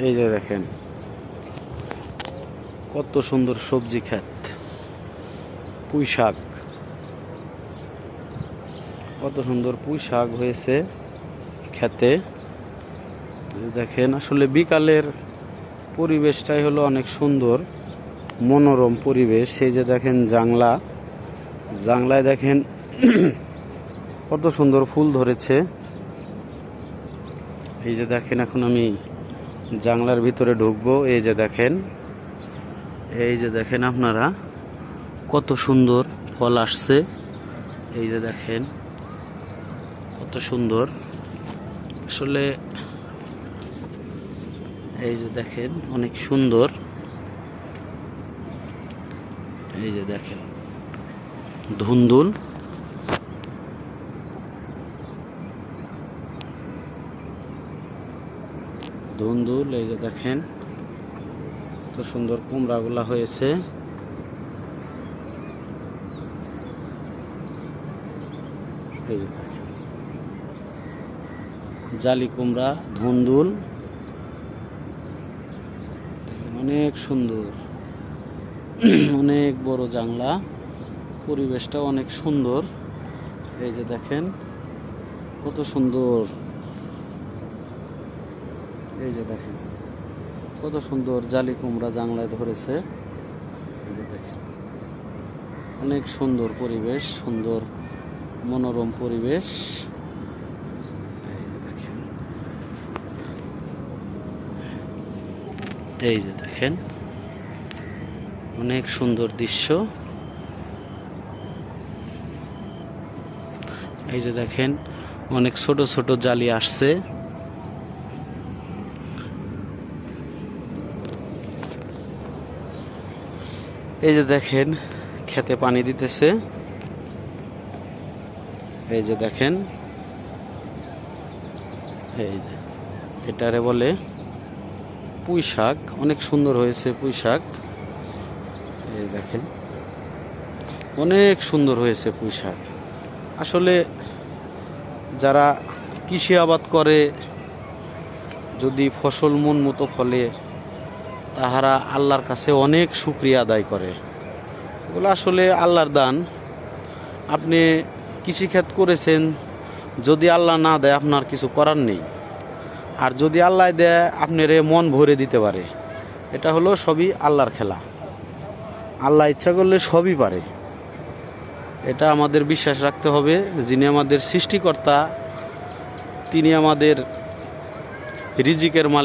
এই যে দেখেন কত সুন্দর সবজি ক্ষেত, পুঁই শাক, কত সুন্দর পুঁই শাক হয়েছে খেতে। দেখেন আসলে বিকালের পরিবেশটাই হলো অনেক সুন্দর, মনোরম পরিবেশ। সেই যে দেখেন জাংলায় দেখেন কত সুন্দর ফুল ধরেছে। এই যে দেখেন এখন আমি জাংলার ভিতরে ঢুকবো। এই যে দেখেন আপনারা কত সুন্দর ফল আসছে। এই যে দেখেন কত সুন্দর আসলে। এই যে দেখেন অনেক সুন্দর। এই যে দেখেন ধুন্দুল, এই যে দেখেন কত সুন্দর কুমড়াগুলা হয়েছে। এই যে দেখেন জালি কুমড়া, ধুন্দুল, অনেক সুন্দর, অনেক বড় জাংলা, পরিবেশটা অনেক সুন্দর। এই যে দেখেন কত সুন্দর। এই যে দেখেন কত সুন্দর জালি কুমড়া জাংলায় ধরেছে। এই যে দেখেন অনেক সুন্দর পরিবেশ, সুন্দর মনোরম পরিবেশ। এই যে দেখেন অনেক সুন্দর দৃশ্য। এই যে দেখেন অনেক ছোট ছোট জালি আসছে। এই যে দেখেন খেতে পানি দিতেছে। এই যে দেখেন এই যে এটারে বলে পুঁই শাক, অনেক সুন্দর হয়েছে পুঁই শাক। এই দেখেন অনেক সুন্দর হয়েছে পুঁই শাক। আসলে যারা কৃষি আবাদ করে যদি ফসল মন মতো ফলে, তাহারা আল্লাহর কাছে অনেক শুকরিয়া আদায় করে। এগুলো আসলে আল্লাহর দান। আপনি কৃষিক্ষেত করেছেন, যদি আল্লাহ না দেয় আপনার কিছু করার নেই। আর যদি আল্লাহ দেয় আপনার মন ভরে দিতে পারে। এটা হলো সবই আল্লাহর খেলা। আল্লাহ ইচ্ছা করলে সবই পারে, এটা আমাদের বিশ্বাস রাখতে হবে। যিনি আমাদের সৃষ্টিকর্তা, তিনি আমাদের রিজিকের মালিক।